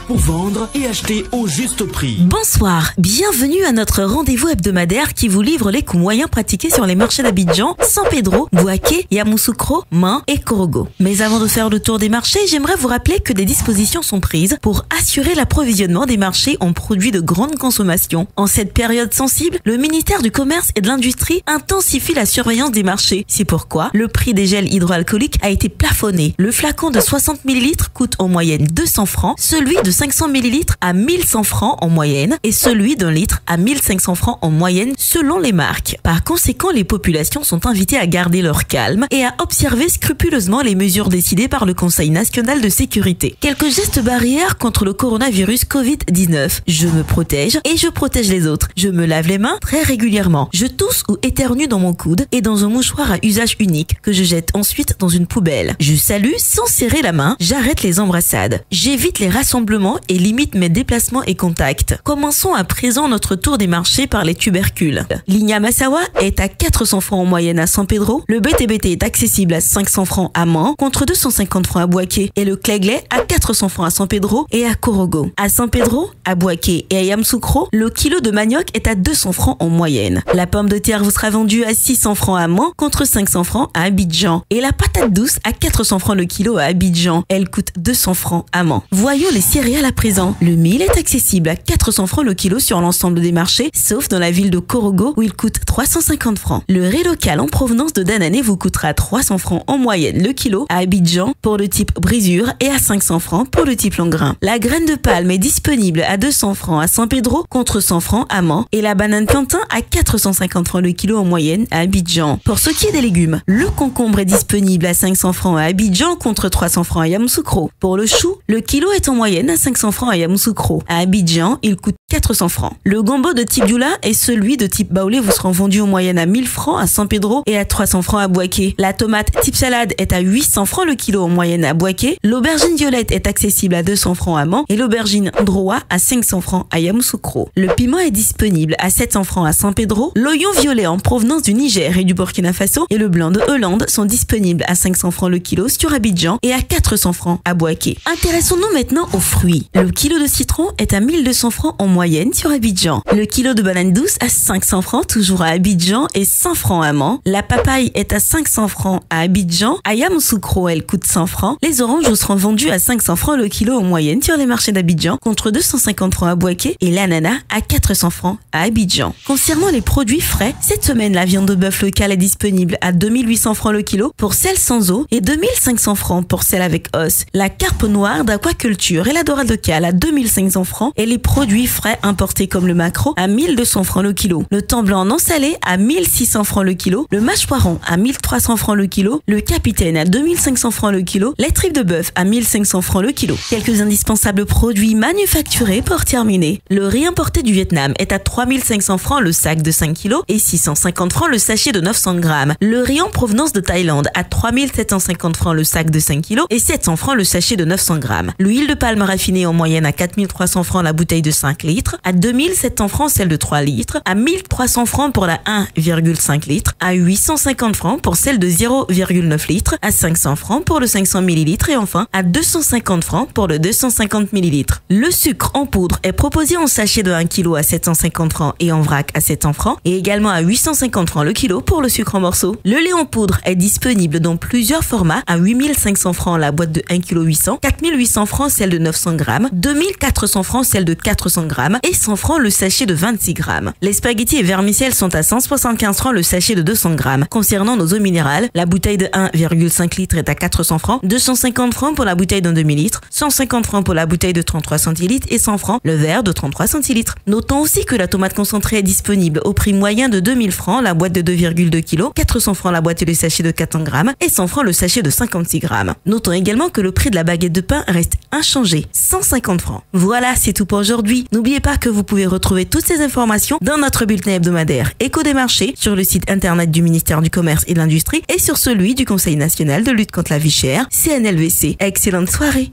pour vendre et acheter au juste prix. Bonsoir, bienvenue à notre rendez-vous hebdomadaire qui vous livre les coûts moyens pratiqués sur les marchés d'Abidjan, San Pedro, Bouaké, Yamoussoukro, Main et Korogo. Mais avant de faire le tour des marchés, j'aimerais vous rappeler que des dispositions sont prises pour assurer l'approvisionnement des marchés en produits de grande consommation. En cette période sensible, le ministère du Commerce et de l'Industrie intensifie la surveillance des marchés. C'est pourquoi le prix des gels hydroalcooliques a été plafonné. Le flacon de 60 ml coûte en moyenne 200 francs, celui de 500 ml à 1100 francs en moyenne et celui d'un litre à 1500 francs en moyenne selon les marques. Par conséquent, les populations sont invitées à garder leur calme et à observer scrupuleusement les mesures décidées par le Conseil national de sécurité. Quelques gestes barrières contre le coronavirus Covid-19. Je me protège et je protège les autres. Je me lave les mains très régulièrement. Je tousse ou éternue dans mon coude et dans un mouchoir à usage unique que je jette ensuite dans une poubelle. Je salue sans serrer la main. J'arrête les embrassades. J'évite les rassemblements et limite mes déplacements et contacts. Commençons à présent notre tour des marchés par les tubercules. L'Igna Massawa est à 400 francs en moyenne à San Pedro. Le BTBT est accessible à 500 francs à Main contre 250 francs à Bouaké et le Cléglé à 400 francs à San Pedro et à Korogo. À San Pedro, à Bouaké et à Yamoussoukro, le kilo de manioc est à 200 francs en moyenne. La pomme de terre vous sera vendue à 600 francs à Main contre 500 francs à Abidjan et la patate douce à 400 francs le kilo à Abidjan. Elle coûte 200 francs à Main. Voyons les céréales à présent. Le mil est accessible à 400 francs le kilo sur l'ensemble des marchés, sauf dans la ville de Korogo où il coûte 350 francs. Le riz local en provenance de Danané vous coûtera 300 francs en moyenne le kilo à Abidjan pour le type brisure et à 500 francs pour le type long grain. La graine de palme est disponible à 200 francs à San Pedro contre 100 francs à Main et la banane plantain à 450 francs le kilo en moyenne à Abidjan. Pour ce qui est des légumes, le concombre est disponible à 500 francs à Abidjan contre 300 francs à Yamoussoukro. Pour le chou, le kilo est en moyenne à 500 francs à Yamoussoukro. À Abidjan, il coûte 400 francs. Le gombo de type Dioula et celui de type Baoulé vous seront vendus en moyenne à 1000 francs à San Pedro et à 300 francs à Bouaké. La tomate type salade est à 800 francs le kilo en moyenne à Bouaké. L'aubergine violette est accessible à 200 francs à Main et l'aubergine droit à 500 francs à Yamoussoukro. Le piment est disponible à 700 francs à San Pedro. L'oignon violet en provenance du Niger et du Burkina Faso et le blanc de Hollande sont disponibles à 500 francs le kilo sur Abidjan et à 400 francs à Bouaké. Intéressons-nous maintenant aux fruits. Le kilo de citron est à 1200 francs en moyenne sur Abidjan. Le kilo de banane douce à 500 francs toujours à Abidjan et 100 francs à Main. La papaye est à 500 francs à Abidjan. À Yamoussoukro, elle coûte 100 francs. Les oranges vous seront vendues à 500 francs le kilo en moyenne sur les marchés d'Abidjan contre 250 francs à Bouaké et l'ananas à 400 francs à Abidjan. Concernant les produits frais, cette semaine, la viande de bœuf locale est disponible à 2800 francs le kilo pour celle sans eau et 2500 francs pour celle avec os. La carpe noire d'aquaculture et la dorade locale à 2500 francs et les produits frais importés comme le maquereau à 1200 francs le kilo. Le thon blanc non salé à 1600 francs le kilo. Le mâche-poiron à 1300 francs le kilo. Le capitaine à 2500 francs le kilo. Les tripes de bœuf à 1500 francs le kilo. Quelques indispensables produits manufacturés pour terminer. Le riz importé du Vietnam est à 3500 francs le sac de 5 kg et 650 francs le sachet de 900 grammes. Le riz en provenance de Thaïlande à 3750 francs le sac de 5 kg et 700 francs le sachet de 900 grammes. L'huile de palme raffinée en moyenne à 4300 francs la bouteille de 5 litres, à 2700 francs celle de 3 litres, à 1300 francs pour la 1,5 litres, à 850 francs pour celle de 0,9 litres, à 500 francs pour le 500 ml et enfin à 250 francs pour le 250 ml. Le sucre en poudre est proposé en sachet de 1 kg à 750 francs et en vrac à 700 francs et également à 850 francs le kilo pour le sucre en morceaux. Le lait en poudre est disponible dans plusieurs formats à 8500 francs la boîte de 1 kg 800, 4800 francs celle de 900 grammes, 2400 francs celle de 400 grammes et 100 francs le sachet de 26 grammes. Les spaghettis et vermicelles sont à 175 francs le sachet de 200 grammes. Concernant nos eaux minérales, la bouteille de 1,5 litres est à 400 francs, 250 francs pour la bouteille d'un demi-litre, 150 francs pour la bouteille de 33 centilitres et 100 francs le verre de 33 centilitres. Notons aussi que la tomate concentrée est disponible au prix moyen de 2000 francs la boîte de 2,2 kg, 400 francs la boîte et le sachet de 400 grammes et 100 francs le sachet de 56 grammes. Notons également que le prix de la baguette de pain reste inchangé, 150 francs. Voilà, c'est tout pour aujourd'hui. N'oubliez pas que vous pouvez retrouver toutes ces informations dans notre bulletin hebdomadaire Écho des marchés sur le site internet du ministère du Commerce et de l'Industrie et sur celui du Conseil national de lutte contre la vie chère, CNLVC. Excellente soirée.